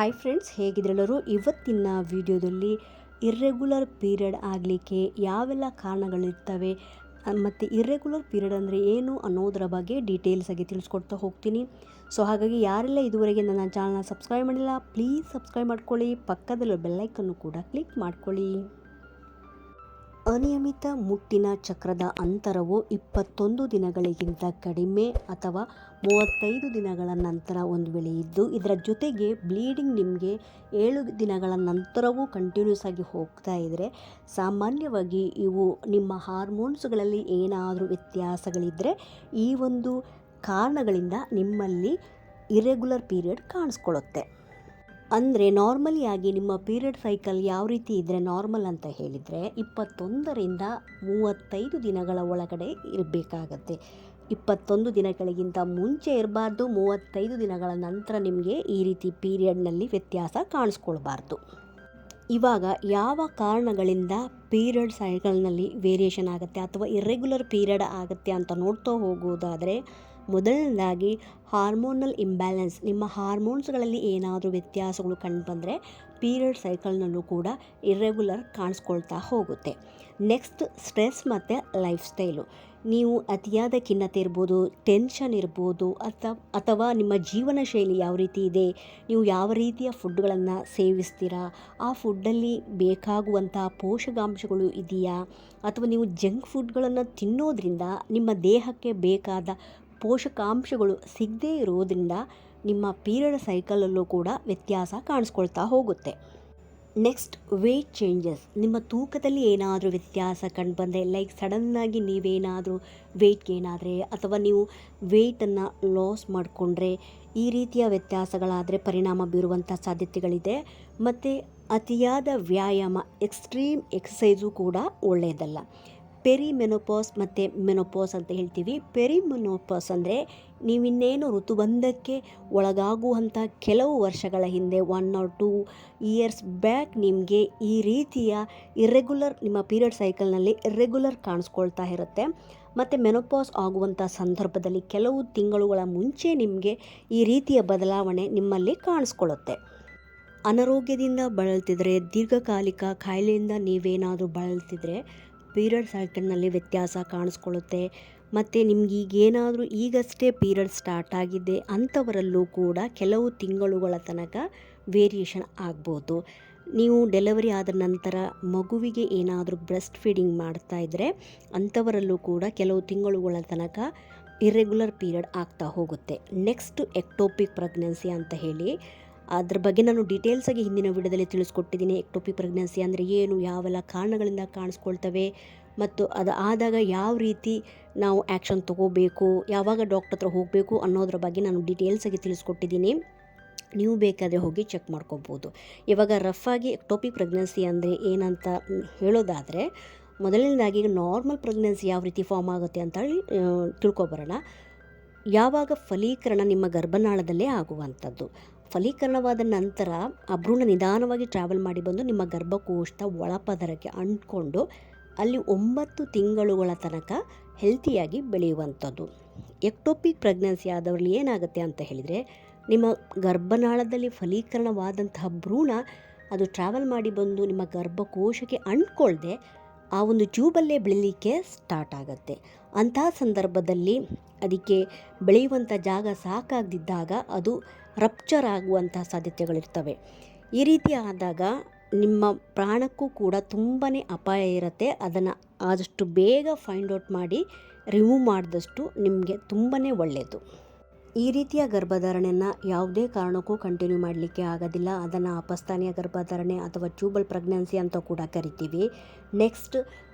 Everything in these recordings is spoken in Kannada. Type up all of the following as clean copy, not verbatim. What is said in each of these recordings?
Hi friends, ಹೇಗಿದ್ರೆಲ್ಲರೂ. ಇವತ್ತಿನ ವಿಡಿಯೋದಲ್ಲಿ ಇರ್ರೆಗ್ಯುಲರ್ ಪೀರಿಯಡ್ ಆಗಲಿಕ್ಕೆ ಯಾವೆಲ್ಲ ಕಾರಣಗಳಿರ್ತವೆ ಮತ್ತು ಇರ್ರೆಗ್ಯುಲರ್ ಪೀರಿಯಡ್ ಅಂದರೆ ಏನು ಅನ್ನೋದರ ಬಗ್ಗೆ ಡೀಟೇಲ್ಸಾಗಿ ತಿಳಿಸ್ಕೊಡ್ತಾ ಹೋಗ್ತೀನಿ. ಸೊ ಹಾಗಾಗಿ ಯಾರೆಲ್ಲ ಇದುವರೆಗೆ ನನ್ನ ಚಾನಲ್ನ ಸಬ್ಸ್ಕ್ರೈಬ್ ಮಾಡಿಲ್ಲ, ಪ್ಲೀಸ್ ಸಬ್ಸ್ಕ್ರೈಬ್ ಮಾಡ್ಕೊಳ್ಳಿ. ಪಕ್ಕದಲ್ಲಿರೋ ಬೆಲ್ಲೈಕನ್ನು ಕೂಡ ಕ್ಲಿಕ್ ಮಾಡ್ಕೊಳ್ಳಿ. ಅನಿಯಮಿತ ಮುಟ್ಟಿನ ಚಕ್ರದ ಅಂತರವು 21 ದಿನಗಳಿಗಿಂತ ಕಡಿಮೆ ಅಥವಾ 35 ದಿನಗಳ ನಂತರ ಒಂದು ವೇಳೆ ಇದ್ದು, ಇದರ ಜೊತೆಗೆ ಬ್ಲೀಡಿಂಗ್ ನಿಮಗೆ 7 ದಿನಗಳ ನಂತರವೂ ಕಂಟಿನ್ಯೂಸ್ ಆಗಿ ಹೋಗ್ತಾ ಇದ್ದರೆ, ಸಾಮಾನ್ಯವಾಗಿ ಇವು ನಿಮ್ಮ ಹಾರ್ಮೋನ್ಸ್ಗಳಲ್ಲಿ ಏನಾದರೂ ವ್ಯತ್ಯಾಸಗಳಿದ್ದರೆ ಈ ಒಂದು ಕಾರಣಗಳಿಂದ ನಿಮ್ಮಲ್ಲಿ ಇರ್ರೆಗ್ಯುಲರ್ ಪೀರಿಯಡ್ ಕಾಣಿಸ್ಕೊಳ್ಳುತ್ತೆ. ಅಂದರೆ ನಾರ್ಮಲಿಯಾಗಿ ನಿಮ್ಮ ಪೀರಿಯಡ್ ಸೈಕಲ್ ಯಾವ ರೀತಿ ಇದ್ದರೆ ನಾರ್ಮಲ್ ಅಂತ ಹೇಳಿದರೆ 21ರಿಂದ 35 ದಿನಗಳ ಒಳಗಡೆ ಇರಬೇಕಾಗತ್ತೆ. 21 ದಿನಗಳಿಗಿಂತ ಮುಂಚೆ ಇರಬಾರ್ದು, 35 ದಿನಗಳ ನಂತರ ನಿಮಗೆ ಈ ರೀತಿ ಪೀರಿಯಡ್ನಲ್ಲಿ ವ್ಯತ್ಯಾಸ ಕಾಣಿಸ್ಕೊಳ್ಬಾರ್ದು. ಇವಾಗ ಯಾವ ಕಾರಣಗಳಿಂದ ಪೀರಿಯಡ್ ಸೈಕಲ್ನಲ್ಲಿ ವೇರಿಯೇಷನ್ ಆಗುತ್ತೆ ಅಥವಾ ಇರ್ರೆಗ್ಯುಲರ್ ಪೀರಿಯಡ್ ಆಗುತ್ತೆ ಅಂತ ನೋಡ್ತಾ ಹೋಗೋದಾದರೆ, ಮೊದಲನೇದಾಗಿ ಹಾರ್ಮೋನಲ್ ಇಂಬ್ಯಾಲೆನ್ಸ್. ನಿಮ್ಮ ಹಾರ್ಮೋನ್ಸ್ಗಳಲ್ಲಿ ಏನಾದರೂ ವ್ಯತ್ಯಾಸಗಳು ಕಂಡುಬಂದರೆ ಪೀರಿಯಡ್ ಸೈಕಲ್ನಲ್ಲೂ ಕೂಡ ಇರ್ರೆಗ್ಯುಲರ್ ಕಾಣಿಸ್ಕೊಳ್ತಾ ಹೋಗುತ್ತೆ. ನೆಕ್ಸ್ಟ್, ಸ್ಟ್ರೆಸ್ ಮತ್ತು ಲೈಫ್ ಸ್ಟೈಲು. ನೀವು ಅತಿಯಾದ ಖಿನ್ನತೆ ಇರ್ಬೋದು, ಟೆನ್ಷನ್ ಇರ್ಬೋದು, ಅಥವಾ ನಿಮ್ಮ ಜೀವನ ಶೈಲಿ ಯಾವ ರೀತಿ ಇದೆ, ನೀವು ಯಾವ ರೀತಿಯ ಫುಡ್ಗಳನ್ನು ಸೇವಿಸ್ತೀರಾ, ಆ ಫುಡ್ಡಲ್ಲಿ ಬೇಕಾಗುವಂಥ ಪೋಷಕಾಂಶಗಳು ಇದೆಯಾ, ಅಥವಾ ನೀವು ಜಂಕ್ ಫುಡ್ಗಳನ್ನು ತಿನ್ನೋದ್ರಿಂದ ನಿಮ್ಮ ದೇಹಕ್ಕೆ ಬೇಕಾದ ಪೋಷಕಾಂಶಗಳು ಸಿಗದೇ ಇರೋದ್ರಿಂದ ನಿಮ್ಮ ಪೀರಿಯಡ್ ಸೈಕಲಲ್ಲೂ ಕೂಡ ವ್ಯತ್ಯಾಸ ಕಾಣಿಸ್ಕೊಳ್ತಾ ಹೋಗುತ್ತೆ. Next, weight changes. ನಿಮ್ಮ ತೂಕದಲ್ಲಿ ಏನಾದರೂ ವ್ಯತ್ಯಾಸ ಕಂಡುಬಂದರೆ, ಲೈಕ್ ಸಡನ್ನಾಗಿ ನೀವೇನಾದರೂ ವೆಯ್ಟ್ ಗೇನ್ ಆದರೆ ಅಥವಾ ನೀವು ವೆಯ್ಟನ್ನು ಲಾಸ್ ಮಾಡಿಕೊಂಡ್ರೆ, ಈ ರೀತಿಯ ವ್ಯತ್ಯಾಸಗಳಾದರೆ ಪರಿಣಾಮ ಬೀರುವಂಥ ಸಾಧ್ಯತೆಗಳಿದೆ. ಮತ್ತು ಅತಿಯಾದ ವ್ಯಾಯಾಮ, ಎಕ್ಸ್ಟ್ರೀಮ್ ಎಕ್ಸಸೈಸು ಕೂಡ ಒಳ್ಳೆಯದಲ್ಲ. ಪೆರಿಮೆನೋಪಾಸ್ ಮತ್ತು ಮೆನೋಪಾಸ್ ಅಂತ ಹೇಳ್ತೀವಿ. ಪೆರಿಮೆನೋಪಾಸ್ ಅಂದರೆ ನೀವಿನ್ನೇನು ಋತುಬಂಧಕ್ಕೆ ಒಳಗಾಗುವಂಥ ಕೆಲವು ವರ್ಷಗಳ ಹಿಂದೆ 1 or 2 years ಬ್ಯಾಕ್ ನಿಮಗೆ ಈ ರೀತಿಯ ಇರ್ರೆಗ್ಯುಲರ್, ನಿಮ್ಮ ಪೀರಿಯಡ್ ಸೈಕಲ್ನಲ್ಲಿ ಇರ್ರೆಗ್ಯುಲರ್ ಕಾಣಿಸ್ಕೊಳ್ತಾ ಇರುತ್ತೆ. ಮತ್ತು ಮೆನೋಪಾಸ್ ಆಗುವಂಥ ಸಂದರ್ಭದಲ್ಲಿ ಕೆಲವು ತಿಂಗಳುಗಳ ಮುಂಚೆ ನಿಮಗೆ ಈ ರೀತಿಯ ಬದಲಾವಣೆ ನಿಮ್ಮಲ್ಲಿ ಕಾಣಿಸ್ಕೊಳ್ಳುತ್ತೆ. ಅನಾರೋಗ್ಯದಿಂದ ಬಳಲ್ತಿದ್ರೆ, ದೀರ್ಘಕಾಲಿಕ ಕಾಯಿಲೆಯಿಂದ ನೀವೇನಾದರೂ ಬಳಲ್ತಿದ್ರೆ ಪೀರಿಯಡ್ ಸೈಕಲ್ನಲ್ಲಿ ವ್ಯತ್ಯಾಸ ಕಾಣಿಸ್ಕೊಳ್ಳುತ್ತೆ. ಮತ್ತು ನಿಮ್ಗೆ ಈಗೇನಾದರೂ ಈಗಷ್ಟೇ ಪೀರಿಯಡ್ ಸ್ಟಾರ್ಟ್ ಆಗಿದೆ ಅಂಥವರಲ್ಲೂ ಕೂಡ ಕೆಲವು ತಿಂಗಳುಗಳ ತನಕ ವೇರಿಯೇಷನ್ ಆಗ್ಬೋದು. ನೀವು ಡೆಲಿವರಿ ಆದ ನಂತರ ಮಗುವಿಗೆ ಏನಾದರೂ ಬ್ರೆಸ್ಟ್ ಫೀಡಿಂಗ್ ಮಾಡ್ತಾ ಇದ್ದರೆ ಅಂಥವರಲ್ಲೂ ಕೂಡ ಕೆಲವು ತಿಂಗಳುಗಳ ತನಕ ಇರ್ರೆಗ್ಯುಲರ್ ಪೀರಿಯಡ್ ಆಗ್ತಾ ಹೋಗುತ್ತೆ. ನೆಕ್ಸ್ಟ್, ಎಕ್ಟೋಪಿಕ್ ಪ್ರೆಗ್ನೆನ್ಸಿ ಅಂತ ಹೇಳಿ, ಅದ್ರ ಬಗ್ಗೆ ನಾನು ಡೀಟೇಲ್ಸಾಗಿ ಹಿಂದಿನ ವಿಡಿಯೋದಲ್ಲಿ ತಿಳಿಸ್ಕೊಟ್ಟಿದ್ದೀನಿ. ಎಕ್ಟೋಪಿಕ್ ಪ್ರೆಗ್ನೆನ್ಸಿ ಅಂದರೆ ಏನು, ಯಾವೆಲ್ಲ ಕಾರಣಗಳಿಂದ ಕಾಣಿಸ್ಕೊಳ್ತವೆ ಮತ್ತು ಅದು ಆದಾಗ ಯಾವ ರೀತಿ ನಾವು ಆ್ಯಕ್ಷನ್ ತೊಗೋಬೇಕು, ಯಾವಾಗ ಡಾಕ್ಟರ್ ಹತ್ರ ಹೋಗಬೇಕು ಅನ್ನೋದ್ರ ಬಗ್ಗೆ ನಾನು ಡೀಟೇಲ್ಸಾಗಿ ತಿಳಿಸ್ಕೊಟ್ಟಿದ್ದೀನಿ. ನೀವು ಬೇಕಾದರೆ ಹೋಗಿ ಚೆಕ್ ಮಾಡ್ಕೊಬೋದು. ಇವಾಗ ರಫಾಗಿ ಎಕ್ಟೋಪಿಕ್ ಪ್ರೆಗ್ನೆನ್ಸಿ ಅಂದರೆ ಏನಂತ ಹೇಳೋದಾದರೆ, ಮೊದಲನೇದಾಗಿ ನಾರ್ಮಲ್ ಪ್ರೆಗ್ನೆನ್ಸಿ ಯಾವ ರೀತಿ ಫಾರ್ಮ್ ಆಗುತ್ತೆ ಅಂತ ಹೇಳಿ ತಿಳ್ಕೊಬರೋಣ. ಯಾವಾಗ ಫಲೀಕರಣ ನಿಮ್ಮ ಗರ್ಭನಾಳದಲ್ಲೇ ಆಗುವಂಥದ್ದು. ಫಲೀಕರಣವಾದ ನಂತರ ಆ ಭ್ರೂಣ ನಿಧಾನವಾಗಿ ಟ್ರಾವೆಲ್ ಮಾಡಿ ಬಂದು ನಿಮ್ಮ ಗರ್ಭಕೋಶದ ಒಳಪದರಕ್ಕೆ ಅಂಟ್ಕೊಂಡು ಅಲ್ಲಿ 9 ತಿಂಗಳುಗಳ ತನಕ ಹೆಲ್ತಿಯಾಗಿ ಬೆಳೆಯುವಂಥದ್ದು. ಎಕ್ಟೋಪಿಕ್ ಪ್ರೆಗ್ನೆನ್ಸಿ ಆದವರಲ್ಲಿ ಏನಾಗುತ್ತೆ ಅಂತ ಹೇಳಿದರೆ, ನಿಮ್ಮ ಗರ್ಭನಾಳದಲ್ಲಿ ಫಲೀಕರಣವಾದಂತಹ ಭ್ರೂಣ ಅದು ಟ್ರಾವೆಲ್ ಮಾಡಿ ಬಂದು ನಿಮ್ಮ ಗರ್ಭಕೋಶಕ್ಕೆ ಅಂಟ್ಕೊಳ್ದೆ ಆ ಒಂದು ಟ್ಯೂಬಲ್ಲೇ ಬೆಳೀಲಿಕ್ಕೆ ಸ್ಟಾರ್ಟ್ ಆಗುತ್ತೆ. ಅಂತಹ ಸಂದರ್ಭದಲ್ಲಿ ಅದಕ್ಕೆ ಬೆಳೆಯುವಂಥ ಜಾಗ ಸಾಕಾಗದಿದ್ದಾಗ ಅದು ರಪ್ಚರ್ ಆಗುವಂಥ ಸಾಧ್ಯತೆಗಳಿರ್ತವೆ. ಈ ರೀತಿ ಆದಾಗ ನಿಮ್ಮ ಪ್ರಾಣಕ್ಕೂ ಕೂಡ ತುಂಬಾ ಅಪಾಯ ಇರುತ್ತೆ. ಅದನ್ನು ಆದಷ್ಟು ಬೇಗ ಫೈಂಡ್ ಔಟ್ ಮಾಡಿ ರಿಮೂವ್ ಮಾಡಿದಷ್ಟು ನಿಮಗೆ ತುಂಬಾ ಒಳ್ಳೆಯದು. ಈ ರೀತಿಯ ಗರ್ಭಧಾರಣೆಯನ್ನು ಯಾವುದೇ ಕಾರಣಕ್ಕೂ ಕಂಟಿನ್ಯೂ ಮಾಡಲಿಕ್ಕೆ ಆಗೋದಿಲ್ಲ. ಅದನ್ನು ಅಪಸ್ಥಾನೀಯ ಗರ್ಭಧಾರಣೆ ಅಥವಾ ಟ್ಯೂಬಲ್ ಪ್ರೆಗ್ನೆನ್ಸಿ ಅಂತ ಕೂಡ ಕರಿತೀವಿ. ನೆಕ್ಸ್ಟ್,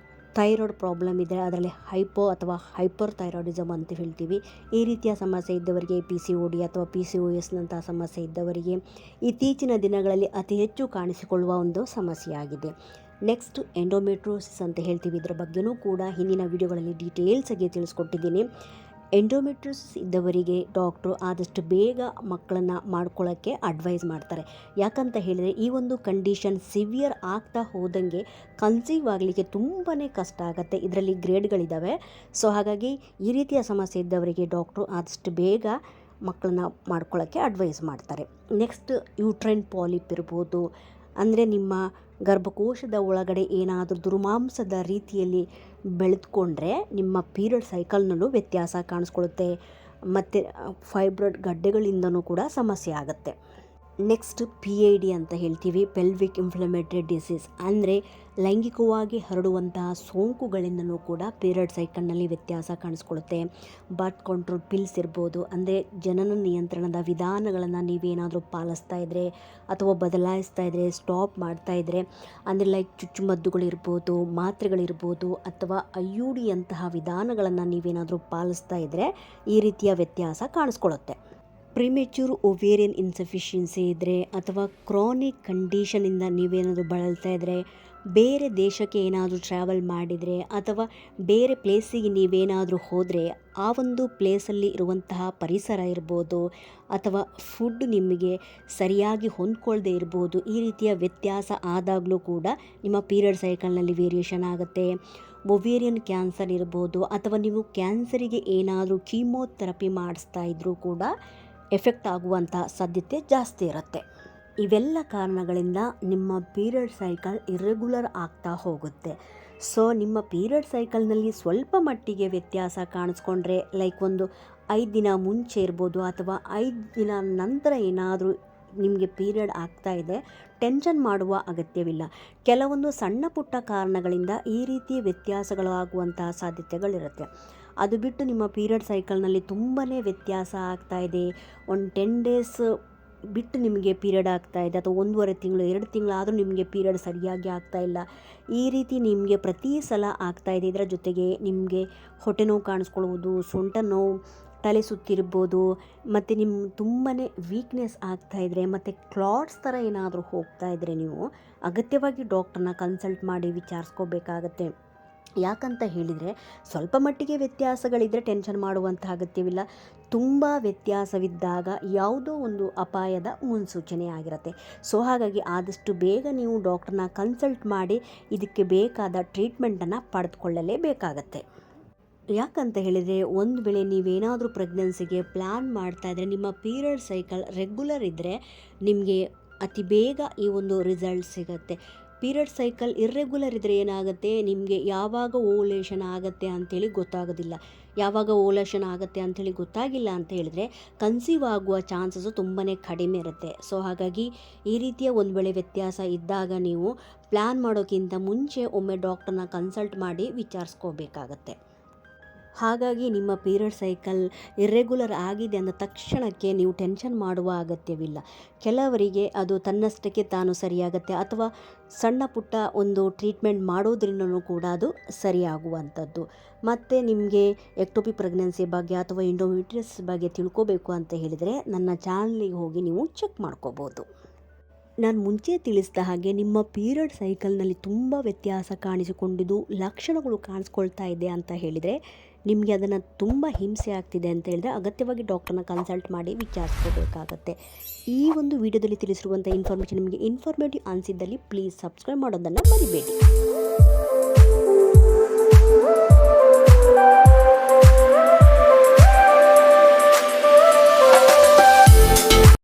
ಥೈರಾಯ್ಡ್ ಪ್ರಾಬ್ಲಮ್ ಇದ್ದರೆ ಅದರಲ್ಲಿ ಹೈಪೋ ಅಥವಾ ಹೈಪರ್ ಥೈರಾಯ್ಡಿಸಮ್ ಅಂತ ಹೇಳ್ತೀವಿ. ಈ ರೀತಿಯ ಸಮಸ್ಯೆ ಇದ್ದವರಿಗೆ, PCOD ಅಥವಾ PCOSನಂಥ ಸಮಸ್ಯೆ ಇದ್ದವರಿಗೆ ಇತ್ತೀಚಿನ ದಿನಗಳಲ್ಲಿ ಅತಿ ಹೆಚ್ಚು ಕಾಣಿಸಿಕೊಳ್ಳುವ ಒಂದು ಸಮಸ್ಯೆಯಾಗಿದೆ. ನೆಕ್ಸ್ಟ್, ಎಂಡೋಮೆಟ್ರೋಸಿಸ್ ಅಂತ ಹೇಳ್ತೀವಿ. ಇದರ ಬಗ್ಗೆಯೂ ಕೂಡ ಹಿಂದಿನ ವಿಡಿಯೋಗಳಲ್ಲಿ ಡೀಟೇಲ್ಸಾಗಿ ತಿಳಿಸ್ಕೊಟ್ಟಿದ್ದೀನಿ. ಎಂಡೋಮೆಟ್ರೋಸಿಸ್ ಇದ್ದವರಿಗೆ ಡಾಕ್ಟ್ರು ಆದಷ್ಟು ಬೇಗ ಮಕ್ಕಳನ್ನು ಮಾಡ್ಕೊಳ್ಳೋಕ್ಕೆ ಅಡ್ವೈಸ್ ಮಾಡ್ತಾರೆ. ಯಾಕಂತ ಹೇಳಿದರೆ ಈ ಒಂದು ಕಂಡೀಷನ್ ಸಿವಿಯರ್ ಆಗ್ತಾ ಹೋದಂಗೆ ಕನ್ಸೀವ್ ಆಗಲಿಕ್ಕೆ ತುಂಬಾ ಕಷ್ಟ ಆಗುತ್ತೆ. ಇದರಲ್ಲಿ ಗ್ರೇಡ್ಗಳಿದ್ದಾವೆ. ಸೊ ಹಾಗಾಗಿ ಈ ರೀತಿಯ ಸಮಸ್ಯೆ ಇದ್ದವರಿಗೆ ಡಾಕ್ಟ್ರು ಆದಷ್ಟು ಬೇಗ ಮಕ್ಕಳನ್ನ ಮಾಡ್ಕೊಳ್ಳೋಕ್ಕೆ ಅಡ್ವೈಸ್ ಮಾಡ್ತಾರೆ. ನೆಕ್ಸ್ಟ್ ಯೂಟ್ರೈನ್ ಪಾಲಿಪ್ ಇರ್ಬೋದು, ಅಂದರೆ ನಿಮ್ಮ ಗರ್ಭಕೋಶದ ಒಳಗಡೆ ಏನಾದರೂ ದುರ್ಮಾಂಸದ ರೀತಿಯಲ್ಲಿ ಬೆಳೆದುಕೊಂಡ್ರೆ ನಿಮ್ಮ ಪೀರಿಯಡ್ ಸೈಕಲ್ನಲ್ಲೂ ವ್ಯತ್ಯಾಸ ಕಾಣಿಸ್ಕೊಳ್ಳುತ್ತೆ. ಮತ್ತು ಫೈಬ್ರಾಯ್ಡ್ ಗಡ್ಡೆಗಳಿಂದನೂ ಕೂಡ ಸಮಸ್ಯೆ ಆಗುತ್ತೆ. ನೆಕ್ಸ್ಟ್ PID ಅಂತ ಹೇಳ್ತೀವಿ, ಪೆಲ್ವಿಕ್ ಇನ್ಫ್ಲಮೇಟರಿ ಡಿಸೀಸ್, ಅಂದರೆ ಲೈಂಗಿಕವಾಗಿ ಹರಡುವಂತಹ ಸೋಂಕುಗಳಿಂದನೂ ಕೂಡ ಪೀರಿಯಡ್ ಸೈಕಲ್ನಲ್ಲಿ ವ್ಯತ್ಯಾಸ ಕಾಣಿಸ್ಕೊಳ್ಳುತ್ತೆ. ಬರ್ತ್ ಕಂಟ್ರೋಲ್ ಪಿಲ್ಸ್ ಇರ್ಬೋದು, ಅಂದರೆ ಜನನ ನಿಯಂತ್ರಣದ ವಿಧಾನಗಳನ್ನು ನೀವೇನಾದರೂ ಪಾಲಿಸ್ತಾ ಇದ್ದರೆ ಅಥವಾ ಬದಲಾಯಿಸ್ತಾ ಇದ್ದರೆ, ಸ್ಟಾಪ್ ಮಾಡ್ತಾ ಇದ್ದರೆ, ಅಂದರೆ ಲೈಕ್ ಚುಚ್ಚುಮದ್ದುಗಳಿರ್ಬೋದು, ಮಾತ್ರೆಗಳಿರ್ಬೋದು, ಅಥವಾ IUD ಅಂತಹ ವಿಧಾನಗಳನ್ನು ನೀವೇನಾದರೂ ಪಾಲಿಸ್ತಾ ಇದ್ದರೆ ಈ ರೀತಿಯ ವ್ಯತ್ಯಾಸ ಕಾಣಿಸ್ಕೊಳ್ಳುತ್ತೆ. ಪ್ರಿಮೆಚ್ಯೂರ್ ಓವೇರಿಯನ್ ಇನ್ಸಫಿಷಿಯನ್ಸಿ ಇದ್ದರೆ ಅಥವಾ ಕ್ರಾನಿಕ್ ಕಂಡೀಷನಿಂದ ನೀವೇನಾದರೂ ಬಳಲ್ತಾ ಇದ್ದರೆ, ಬೇರೆ ದೇಶಕ್ಕೆ ಏನಾದರೂ ಟ್ರಾವೆಲ್ ಮಾಡಿದರೆ ಅಥವಾ ಬೇರೆ ಪ್ಲೇಸಿಗೆ ನೀವೇನಾದರೂ ಹೋದರೆ ಆ ಒಂದು ಪ್ಲೇಸಲ್ಲಿ ಇರುವಂತಹ ಪರಿಸರ ಇರ್ಬೋದು ಅಥವಾ ಫುಡ್ ನಿಮಗೆ ಸರಿಯಾಗಿ ಹೊಂದ್ಕೊಳ್ಳದೆ ಇರ್ಬೋದು, ಈ ರೀತಿಯ ವ್ಯತ್ಯಾಸ ಆದಾಗಲೂ ಕೂಡ ನಿಮ್ಮ ಪೀರಿಯಡ್ ಸೈಕಲ್ನಲ್ಲಿ ವೇರಿಯೇಷನ್ ಆಗುತ್ತೆ. ಒವೇರಿಯನ್ ಕ್ಯಾನ್ಸರ್ ಇರ್ಬೋದು ಅಥವಾ ನೀವು ಕ್ಯಾನ್ಸರಿಗೆ ಏನಾದರೂ ಕೀಮೋಥೆರಪಿ ಮಾಡಿಸ್ತಾ ಇದ್ದರೂ ಕೂಡ ಎಫೆಕ್ಟ್ ಆಗುವಂಥ ಸಾಧ್ಯತೆ ಜಾಸ್ತಿ ಇರುತ್ತೆ. ಇವೆಲ್ಲ ಕಾರಣಗಳಿಂದ ನಿಮ್ಮ ಪೀರಿಯಡ್ ಸೈಕಲ್ ಇರ್ರೆಗ್ಯುಲರ್ ಆಗ್ತಾ ಹೋಗುತ್ತೆ. ಸೊ ನಿಮ್ಮ ಪೀರಿಯಡ್ ಸೈಕಲ್ನಲ್ಲಿ ಸ್ವಲ್ಪ ಮಟ್ಟಿಗೆ ವ್ಯತ್ಯಾಸ ಕಾಣಿಸ್ಕೊಂಡ್ರೆ, ಲೈಕ್ ಒಂದು 5 ದಿನ ಮುಂಚೆ ಇರ್ಬೋದು ಅಥವಾ 5 ದಿನ ನಂತರ ಏನಾದರೂ ನಿಮಗೆ ಪೀರಿಯಡ್ ಆಗ್ತಾ ಇದೆ, ಟೆನ್ಷನ್ ಮಾಡುವ ಅಗತ್ಯವಿಲ್ಲ. ಕೆಲವೊಂದು ಸಣ್ಣ ಪುಟ್ಟ ಕಾರಣಗಳಿಂದ ಈ ರೀತಿ ವ್ಯತ್ಯಾಸಗಳು ಆಗುವಂತಹ ಸಾಧ್ಯತೆಗಳಿರುತ್ತೆ. ಅದು ಬಿಟ್ಟು ನಿಮ್ಮ ಪೀರಿಯಡ್ ಸೈಕಲ್ನಲ್ಲಿ ತುಂಬಾ ವ್ಯತ್ಯಾಸ ಆಗ್ತಾ ಇದೆ, ಒಂದು 10 ಡೇಸ್ ಬಿಟ್ಟು ನಿಮಗೆ ಪೀರಿಯಡ್ ಆಗ್ತಾ ಇದೆ ಅಥವಾ 1.5 ತಿಂಗಳು 2 ತಿಂಗಳಾದರೂ ನಿಮಗೆ ಪೀರಿಯಡ್ ಸರಿಯಾಗಿ ಆಗ್ತಾ ಇಲ್ಲ, ಈ ರೀತಿ ನಿಮಗೆ ಪ್ರತಿ ಸಲ ಆಗ್ತಾ ಇದೆ. ಇದರ ಜೊತೆಗೆ ನಿಮಗೆ ಹೊಟ್ಟೆ ನೋವು ಕಾಣಿಸ್ಕೊಳ್ಳುವುದು, ಸೊಂಟ ನೋವು, ತಲೆ ಸುತ್ತಿರ್ಬೋದು, ಮತ್ತು ನಿಮ್ಮ ತುಂಬಾ ವೀಕ್ನೆಸ್ ಆಗ್ತಾಯಿದ್ರೆ ಮತ್ತು ಕ್ಲಾಟ್ಸ್ ಥರ ಏನಾದರೂ ಹೋಗ್ತಾ ಇದ್ದರೆ ನೀವು ಅಗತ್ಯವಾಗಿ ಡಾಕ್ಟ್ರನ್ನ ಕನ್ಸಲ್ಟ್ ಮಾಡಿ ವಿಚಾರಿಸ್ಕೋಬೇಕಾಗತ್ತೆ. ಯಾಕಂತ ಹೇಳಿದರೆ ಸ್ವಲ್ಪ ಮಟ್ಟಿಗೆ ವ್ಯತ್ಯಾಸಗಳಿದ್ದರೆ ಟೆನ್ಷನ್ ಮಾಡುವಂಥ ಅಗತ್ಯವಿಲ್ಲ. ತುಂಬ ವ್ಯತ್ಯಾಸವಿದ್ದಾಗ ಯಾವುದೋ ಒಂದು ಅಪಾಯದ ಮುನ್ಸೂಚನೆ ಆಗಿರುತ್ತೆ. ಸೊ ಹಾಗಾಗಿ ಆದಷ್ಟು ಬೇಗ ನೀವು ಡಾಕ್ಟ್ರನ್ನ ಕನ್ಸಲ್ಟ್ ಮಾಡಿ ಇದಕ್ಕೆ ಬೇಕಾದ ಟ್ರೀಟ್ಮೆಂಟನ್ನು ಪಡೆದುಕೊಳ್ಳಲೇಬೇಕಾಗತ್ತೆ. ಯಾಕಂತ ಹೇಳಿದರೆ ಒಂದು ವೇಳೆ ನೀವೇನಾದರೂ ಪ್ರೆಗ್ನೆನ್ಸಿಗೆ ಪ್ಲ್ಯಾನ್ ಮಾಡ್ತಾ ಇದ್ದರೆ, ನಿಮ್ಮ ಪೀರಿಯಡ್ ಸೈಕಲ್ ರೆಗ್ಯುಲರ್ ಇದ್ದರೆ ನಿಮಗೆ ಅತಿ ಬೇಗ ಈ ಒಂದು ರಿಸಲ್ಟ್ ಸಿಗುತ್ತೆ. ಪೀರಿಯಡ್ ಸೈಕಲ್ ಇರ್ರೆಗ್ಯುಲರ್ ಇದ್ದರೆ ಏನಾಗುತ್ತೆ, ನಿಮಗೆ ಯಾವಾಗ ಓವ್ಯುಲೇಷನ್ ಆಗುತ್ತೆ ಅಂಥೇಳಿ ಗೊತ್ತಾಗೋದಿಲ್ಲ. ಯಾವಾಗ ಓವ್ಯುಲೇಷನ್ ಆಗುತ್ತೆ ಅಂಥೇಳಿ ಗೊತ್ತಾಗಿಲ್ಲ ಅಂತ ಹೇಳಿದ್ರೆ ಕನ್ಸೀವ್ ಆಗುವ ಚಾನ್ಸಸ್ಸು ತುಂಬಾ ಕಡಿಮೆ ಇರುತ್ತೆ. ಸೊ ಹಾಗಾಗಿ ಈ ರೀತಿಯ ಒಂದು ವೇಳೆ ವ್ಯತ್ಯಾಸ ಇದ್ದಾಗ ನೀವು ಪ್ಲ್ಯಾನ್ ಮಾಡೋಕ್ಕಿಂತ ಮುಂಚೆ ಒಮ್ಮೆ ಡಾಕ್ಟರ್ನ ಕನ್ಸಲ್ಟ್ ಮಾಡಿ ವಿಚಾರಿಸ್ಕೋಬೇಕಾಗತ್ತೆ. ಹಾಗಾಗಿ ನಿಮ್ಮ ಪೀರಿಯಡ್ ಸೈಕಲ್ ಇರ್ರೆಗ್ಯುಲರ್ ಆಗಿದೆ ಅಂದ ತಕ್ಷಣಕ್ಕೆ ನೀವು ಟೆನ್ಷನ್ ಮಾಡುವ ಅಗತ್ಯವಿಲ್ಲ. ಕೆಲವರಿಗೆ ಅದು ತನ್ನಷ್ಟಕ್ಕೆ ತಾನು ಸರಿಯಾಗುತ್ತೆ ಅಥವಾ ಸಣ್ಣ ಪುಟ್ಟ ಒಂದು ಟ್ರೀಟ್ಮೆಂಟ್ ಮಾಡೋದ್ರಿಂದನೂ ಕೂಡ ಅದು ಸರಿಯಾಗುವಂಥದ್ದು. ಮತ್ತು ನಿಮಗೆ ಎಕ್ಟೋಪಿಕ್ ಪ್ರೆಗ್ನೆನ್ಸಿ ಬಗ್ಗೆ ಅಥವಾ ಎಂಡೋಮೆಟ್ರಿಯಸ್ ಬಗ್ಗೆ ತಿಳ್ಕೋಬೇಕು ಅಂತ ಹೇಳಿದರೆ ನನ್ನ ಚಾನಲಿಗೆ ಹೋಗಿ ನೀವು ಚೆಕ್ ಮಾಡ್ಕೋಬೋದು. ನಾನು ಮುಂಚೆ ತಿಳಿಸಿದ ಹಾಗೆ ನಿಮ್ಮ ಪೀರಿಯಡ್ ಸೈಕಲ್ನಲ್ಲಿ ತುಂಬ ವ್ಯತ್ಯಾಸ ಕಾಣಿಸಿಕೊಂಡಿದ್ದು ಲಕ್ಷಣಗಳು ಕಾಣಿಸ್ಕೊಳ್ತಾ ಇದೆ ಅಂತ ಹೇಳಿದರೆ, ನಿಮಗೆ ಅದನ್ನು ತುಂಬ ಹಿಂಸೆ ಆಗ್ತಿದೆ ಅಂತ ಹೇಳಿದ್ರೆ ಅಗತ್ಯವಾಗಿ ಡಾಕ್ಟರ್ನ ಕನ್ಸಲ್ಟ್ ಮಾಡಿ ವಿಚಾರಿಸ್ಕೋಬೇಕಾಗತ್ತೆ. ಈ ಒಂದು ವಿಡಿಯೋದಲ್ಲಿ ತಿಳಿಸಿರುವಂಥ ಇನ್ಫಾರ್ಮೇಷನ್ ನಿಮಗೆ ಇನ್ಫಾರ್ಮೇಟಿವ್ ಅನಿಸಿದ್ದಲ್ಲಿ ಪ್ಲೀಸ್ ಸಬ್ಸ್ಕ್ರೈಬ್ ಮಾಡೋದನ್ನು ಮರಿಬೇಡಿ.